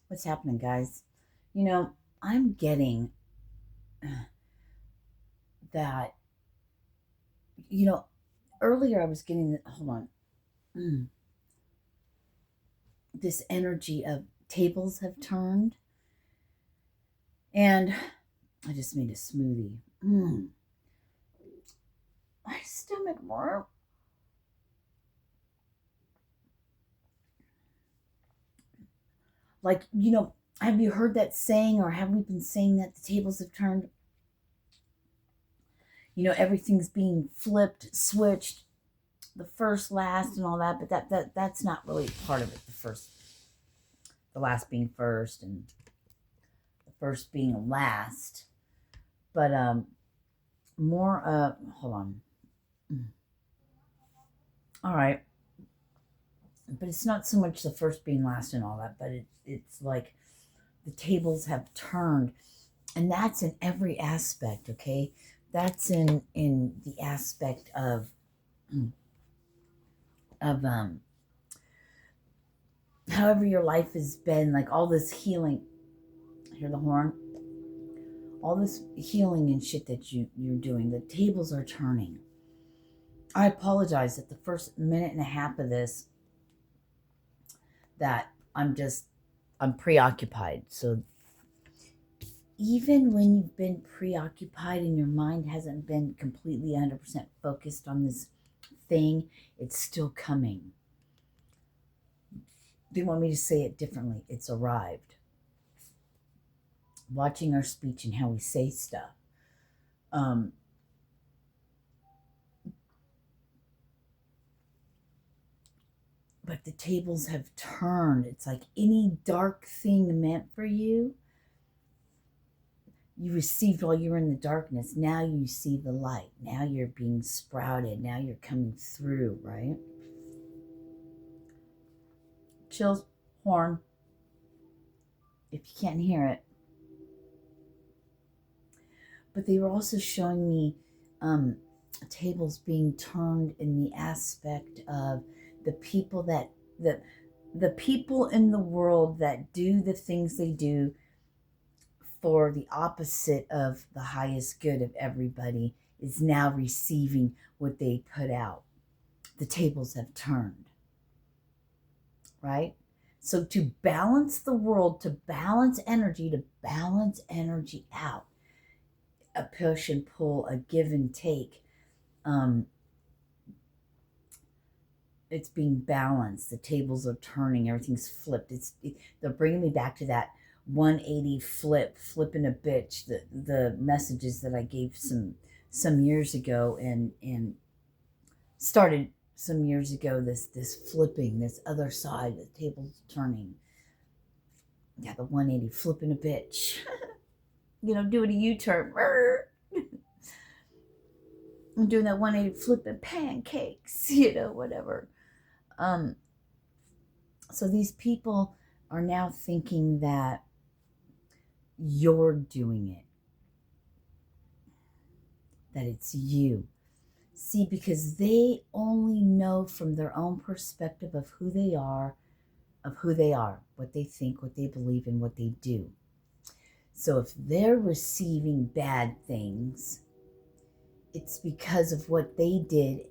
What's happening, guys? You know, I'm getting that, you know, earlier I was getting, hold on, this energy of tables have turned, and I just made a smoothie. My stomach more. Like, have you heard that saying, or have we been saying that the tables have turned? Everything's being flipped, switched, the first, last, and all that, but that's not really part of it. The last being first, and the first being last. But more hold on. All right. But it's not so much the first being last and all that, but it's like the tables have turned, and that's in every aspect, okay? That's in the aspect of however your life has been, like all this healing. Hear the horn? All this healing and shit that you're doing, the tables are turning. I apologize that the first minute and a half of this, that I'm preoccupied. So even when you've been preoccupied and your mind hasn't been completely 100% focused on this thing, it's still coming. They want me to say it differently. It's arrived. Watching our speech and how we say stuff. But the tables have turned. It's like any dark thing meant for you, you received while you were in the darkness. Now you see the light. Now you're being sprouted. Now you're coming through, right? Chills, horn, if you can't hear it. But they were also showing me tables being turned in the aspect of the people that the people in the world that do the things they do for the opposite of the highest good of everybody is now receiving what they put out. The tables have turned, right? So to balance the world, to balance energy out, a push and pull, a give and take, it's being balanced. The tables are turning. Everything's flipped. They're bringing me back to that 180 flipping a bitch. The messages that I gave some years ago, and started some years ago. This flipping, this other side, the tables turning. Yeah, the 180 flipping a bitch. Doing a U-turn. I'm doing that 180 flipping pancakes. Whatever. So these people are now thinking that you're doing it, that it's you. See, because they only know from their own perspective of who they are, what they think, what they believe, and what they do. So if they're receiving bad things, it's because of what they did,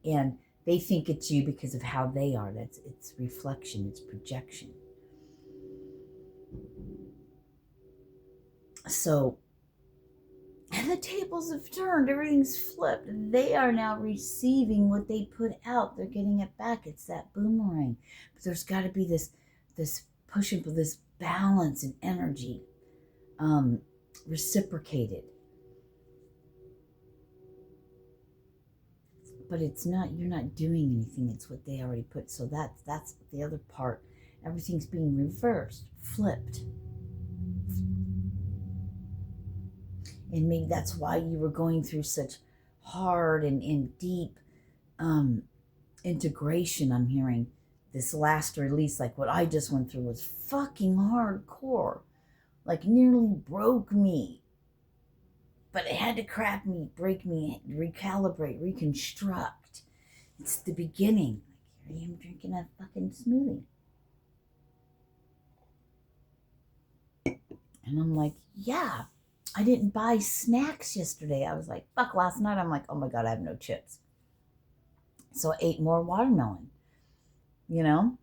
and they think it's you because of how they are. It's reflection, it's projection. So, and the tables have turned, everything's flipped. They are now receiving what they put out. They're getting it back. It's that boomerang. But there's got to be this push and pull, this balance and energy, reciprocated. But it's not, you're not doing anything. It's what they already put. So that's the other part. Everything's being reversed, flipped. And maybe that's why you were going through such hard and deep integration. I'm hearing this last release, like what I just went through, was fucking hardcore. Like nearly broke me. But it had to crack me, break me, recalibrate, reconstruct. It's the beginning. Like, here I am drinking a fucking smoothie. And I'm like, yeah, I didn't buy snacks yesterday. I was like, fuck, last night I'm like, oh my God, I have no chips. So I ate more watermelon, you know?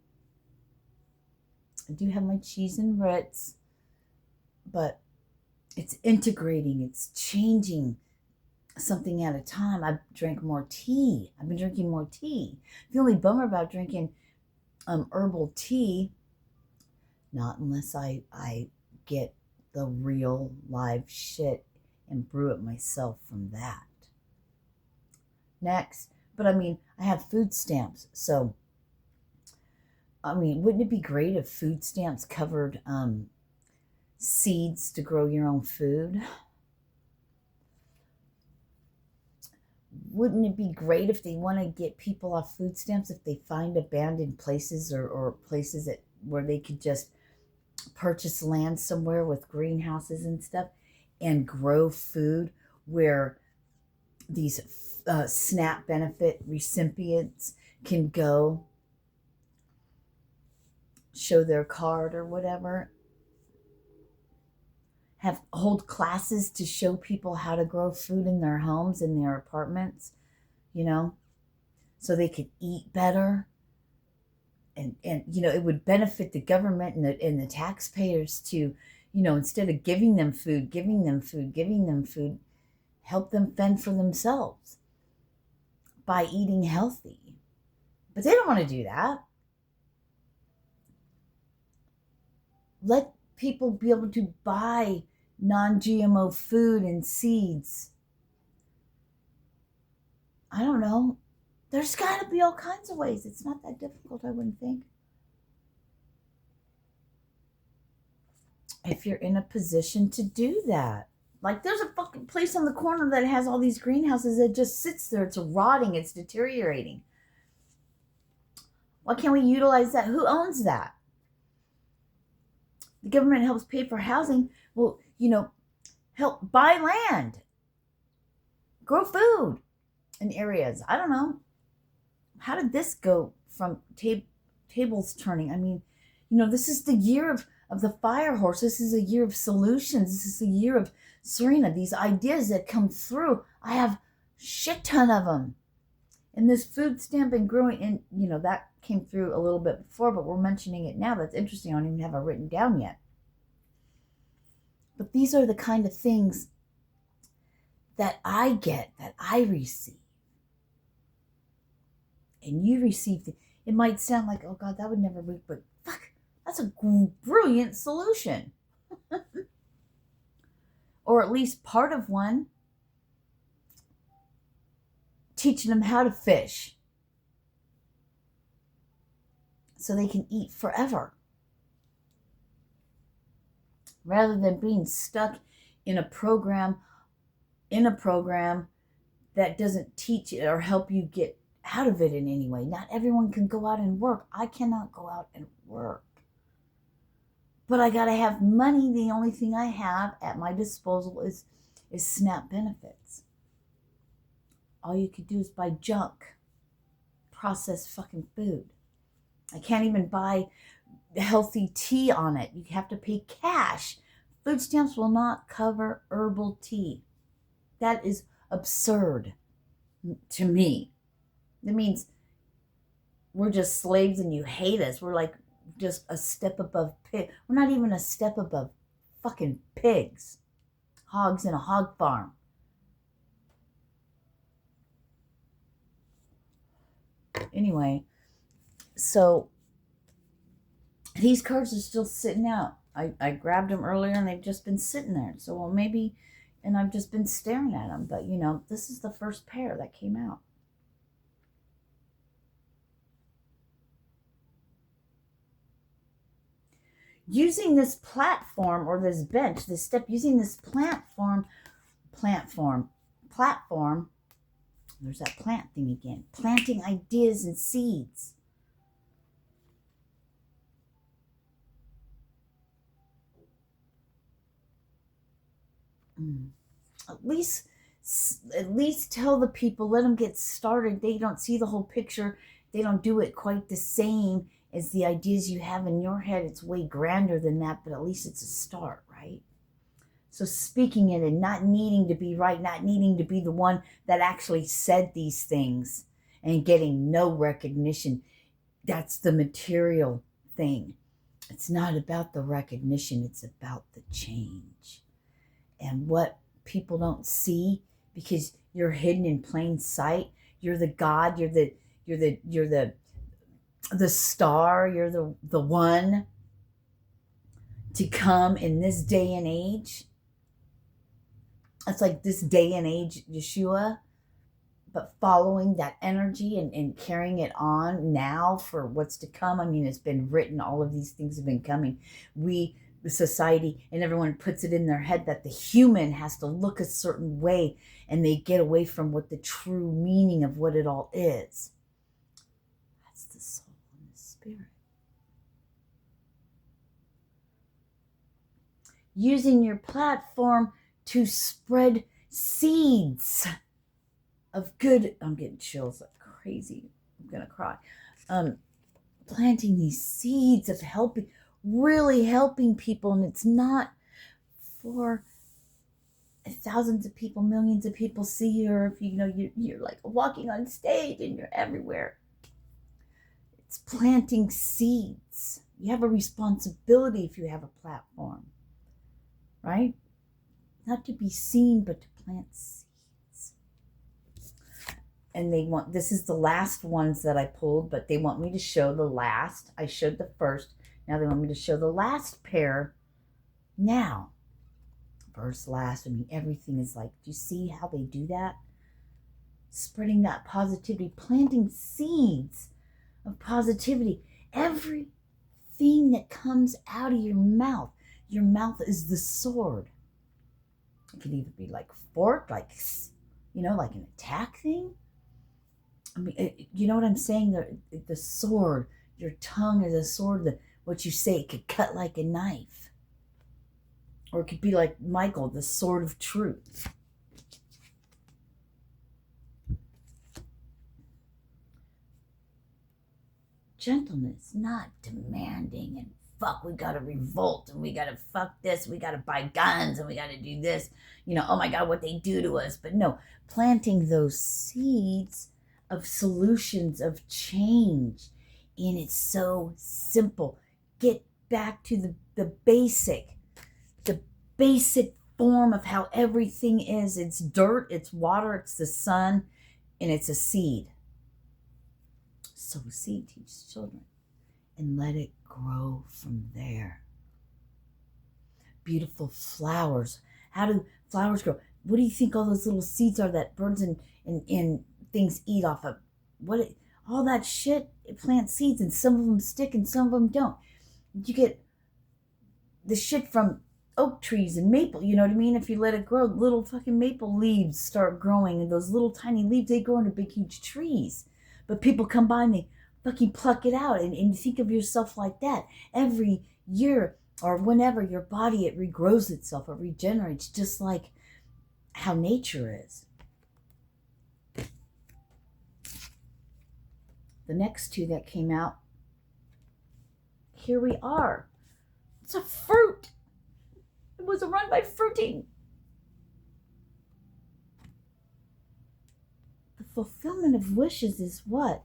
I do have my cheese and Ritz, but it's integrating, it's changing something at a time. I've drank more tea. I've been drinking more tea. The only bummer about drinking herbal tea, not unless I get the real live shit and brew it myself from that. Next, but I mean, I have food stamps, so I mean, wouldn't it be great if food stamps covered seeds to grow your own food? Wouldn't it be great if they want to get people off food stamps, if they find abandoned places or places where they could just purchase land somewhere with greenhouses and stuff and grow food where these SNAP benefit recipients can go show their card or whatever, hold classes to show people how to grow food in their homes, in their apartments, so they could eat better. And it would benefit the government and the taxpayers to, instead of giving them food, help them fend for themselves by eating healthy. But they don't want to do that. Let people be able to buy non-GMO food and seeds. I don't know. There's got to be all kinds of ways. It's not that difficult, I wouldn't think. If you're in a position to do that. Like, there's a fucking place on the corner that has all these greenhouses that just sits there. It's rotting. It's deteriorating. Why can't we utilize that? Who owns that? The government helps pay for housing. Well, help buy land. Grow food in areas. I don't know. How did this go from tables turning? I mean, this is the year of the fire horse. This is a year of solutions. This is a year of Sirena. These ideas that come through, I have shit ton of them. And this food stamp and growing, and that came through a little bit before, but we're mentioning it now. That's interesting. I don't even have it written down yet. But these are the kind of things that I get, that I receive. And you received it. It might sound like, oh God, that would never work, but fuck, that's a brilliant solution. Or at least part of one. Teaching them how to fish so they can eat forever, rather than being stuck in a program that doesn't teach it or help you get out of it in any way. Not everyone can go out and work. I cannot go out and work, but I gotta have money. The only thing I have at my disposal is SNAP benefits. All you could do is buy junk, processed fucking food. I can't even buy healthy tea on it. You have to pay cash. Food stamps will not cover herbal tea. That is absurd to me. It means we're just slaves and you hate us. We're like just a step above pig. We're not even a step above fucking pigs. Hogs in a hog farm. Anyway, so these cards are still sitting out. I grabbed them earlier and they've just been sitting there. So, well, maybe, and I've just been staring at them. But, this is the first pair that came out. Using this platform or this bench, this step, using this platform, there's that plant thing again. Planting ideas and seeds. At least tell the people, let them get started. They don't see the whole picture. They don't do it quite the same as the ideas you have in your head. It's way grander than that, but at least it's a start, right? So speaking it and not needing to be right, not needing to be the one that actually said these things and getting no recognition, that's the material thing. It's not about the recognition, it's about the change. And what people don't see, because you're hidden in plain sight, you're the God, you're the star, you're the one to come in this day and age. It's like this day and age Yeshua, but following that energy and carrying it on now for what's to come. I mean, it's been written, all of these things have been coming. We, the society, and everyone puts it in their head that the human has to look a certain way, and they get away from what the true meaning of what it all is. That's the soul and the spirit. Using your platform to spread seeds of good. I'm getting chills like crazy. I'm gonna cry. Planting these seeds of helping, really helping people, and it's not for thousands of people, millions of people see you, or if you know you're like walking on stage and you're everywhere. It's planting seeds. You have a responsibility if you have a platform, right? Not to be seen, but to plant seeds. And they want, this is the last ones that I pulled, but they want me to show the last. I showed the first. Now they want me to show the last pair now. First, last, I mean, everything is like, do you see how they do that? Spreading that positivity, planting seeds of positivity. Everything that comes out of your mouth is the sword. It could either be like fork, like, you know, like an attack thing. I mean, you know what I'm saying? The sword, your tongue is a sword. What you say, it could cut like a knife. Or it could be like Michael, the sword of truth. Gentleness, not demanding and fuck, we gotta revolt and we gotta fuck this, we gotta buy guns and we gotta do this. You know, oh my God, what they do to us. But no, planting those seeds of solutions of change. And it's so simple. Get back to the basic form of how everything is. It's dirt, it's water, it's the sun, and it's a seed. Sow a seed, teach children, and let it grow from there. Beautiful flowers. How do flowers grow? What do you think all those little seeds are that birds and things eat off of? All that shit, it plants seeds, and some of them stick and some of them don't. You get the shit from oak trees and maple, you know what I mean? If you let it grow, little fucking maple leaves start growing, and those little tiny leaves, they grow into big huge trees. But people come by and they fucking pluck it out, and you think of yourself like that. Every year or whenever your body, it regrows itself, it regenerates, just like how nature is. The next two that came out, here we are. It's a fruit. It was a run by fruiting. The fulfillment of wishes is what?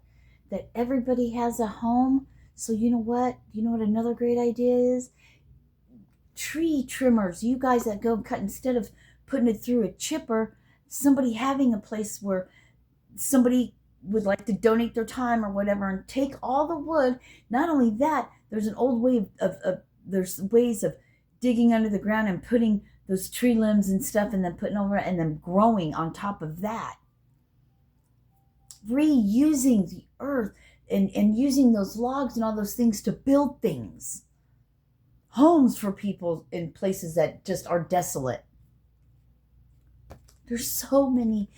That everybody has a home. So you know what? You know what another great idea is? Tree trimmers. You guys that go cut, instead of putting it through a chipper, somebody having a place where somebody would like to donate their time or whatever and take all the wood. Not only that, there's an old way there's ways of digging under the ground and putting those tree limbs and stuff and then putting over it and then growing on top of that. Reusing the earth and using those logs and all those things to build things. Homes for people in places that just are desolate. There's so many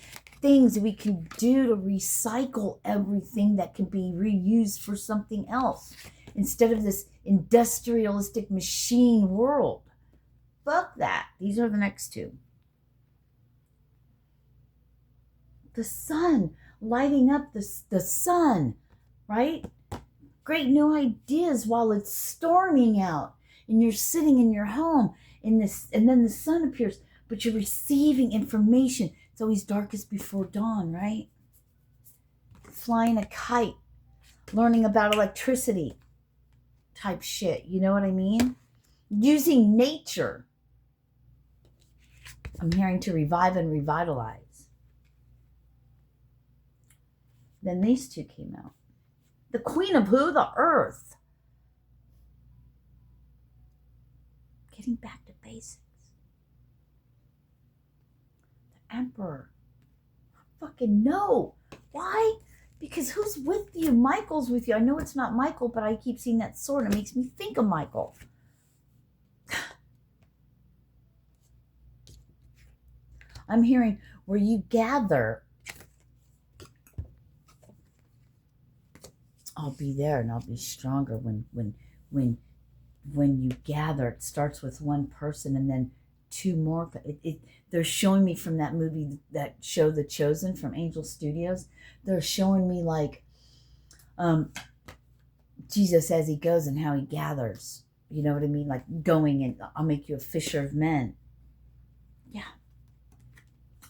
things we can do to recycle everything that can be reused for something else instead of this industrialistic machine world. Fuck that. These are the next two. The sun, lighting up the sun, right? Great new ideas while it's storming out. and you're sitting in your home in this, and then the sun appears, but you're receiving information. It's always darkest before dawn, right? Flying a kite, learning about electricity type shit. You know what I mean? Using nature. I'm hearing to revive and revitalize. Then these two came out. The queen of who? The earth. Getting back to basics. The emperor. Fucking no. Why? Because who's with you? Michael's with you. I know it's not Michael, but I keep seeing that sword. It makes me think of Michael. I'm hearing where you gather. I'll be there and I'll be stronger when you gather. It starts with one person and then two more. They're showing me from that movie, that show The Chosen from Angel Studios. They're showing me like Jesus as he goes and how he gathers. You know what I mean? Like going and I'll make you a fisher of men. Yeah.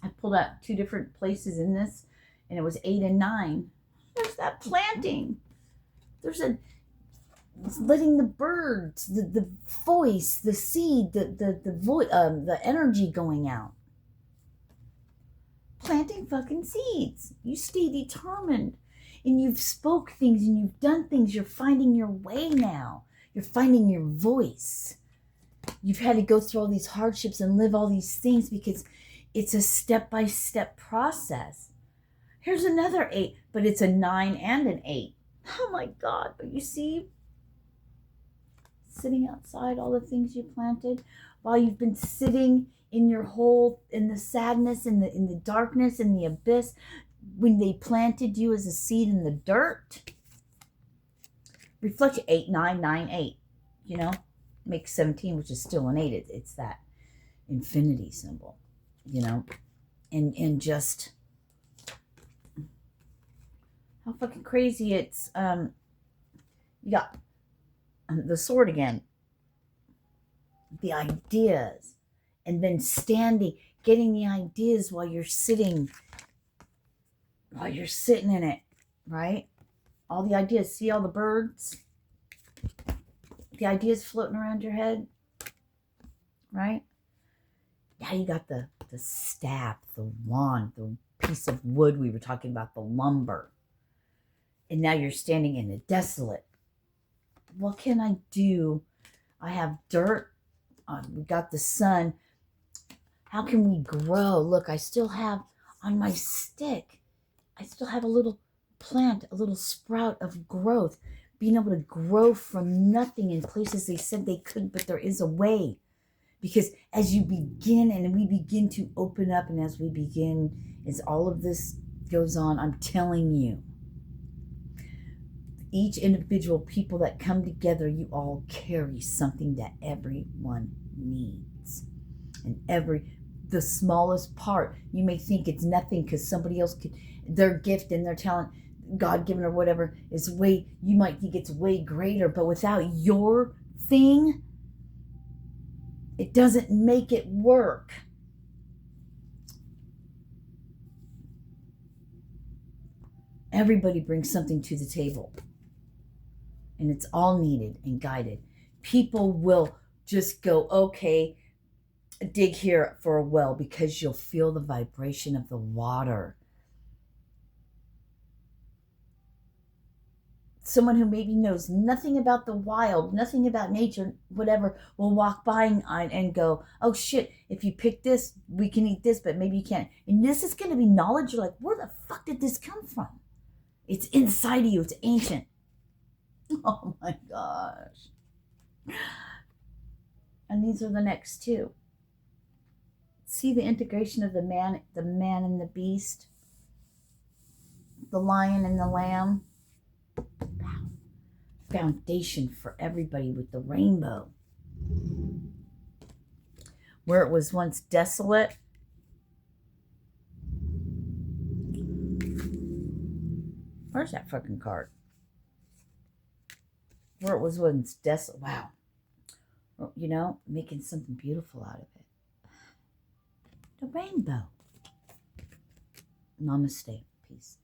I pulled out 2 different places in this, and it was 8 and 9. There's that planting. There's it's letting the birds, the voice, the seed, the energy going out. Planting fucking seeds. You stay determined, and you've spoke things, and you've done things. You're finding your way now. You're finding your voice. You've had to go through all these hardships and live all these things because it's a step-by-step process. Here's another 8, but it's a 9 and an 8. Oh my God. But you see, sitting outside, all the things you planted, while you've been sitting in your hole, in the sadness, in the darkness, in the abyss, when they planted you as a seed in the dirt. Reflection 8, 9, 9, 8. You know, makes 17, which is still an 8. It's that infinity symbol. You know, and just how fucking crazy it's, you got the sword again, the ideas, and then standing, getting the ideas while you're sitting in it, right? All the ideas, see all the birds, the ideas floating around your head, right? Yeah, you got the staff, the wand, the piece of wood we were talking about, the lumber. And now you're standing in a desolate. What can I do? I have dirt. We got the sun. How can we grow? Look, I still have on my stick, I still have a little plant, a little sprout of growth. Being able to grow from nothing in places they said they couldn't, but there is a way. Because as you begin and we begin to open up, and as we begin, as all of this goes on, I'm telling you, each individual people that come together, you all carry something that everyone needs. And the smallest part, you may think it's nothing because somebody else could, their gift and their talent, God-given or whatever, is way, you might think it's way greater, but without your thing, it doesn't make it work. Everybody brings something to the table. And it's all needed and guided. People will just go, okay, dig here for a well, because you'll feel the vibration of the water. Someone who maybe knows nothing about the wild, nothing about nature, whatever, will walk by and go, oh shit, if you pick this, we can eat this, but maybe you can't. And this is going to be knowledge. You're like, where the fuck did this come from? It's inside of you. It's ancient. Oh my gosh. And these are the next 2. See the integration of the man and the beast, the lion and the lamb. Foundation for everybody with the rainbow. Where it was once desolate, where's that fucking card? Where it was once desolate, wow. or, you know, making something beautiful out of it. The rainbow. Namaste. Peace.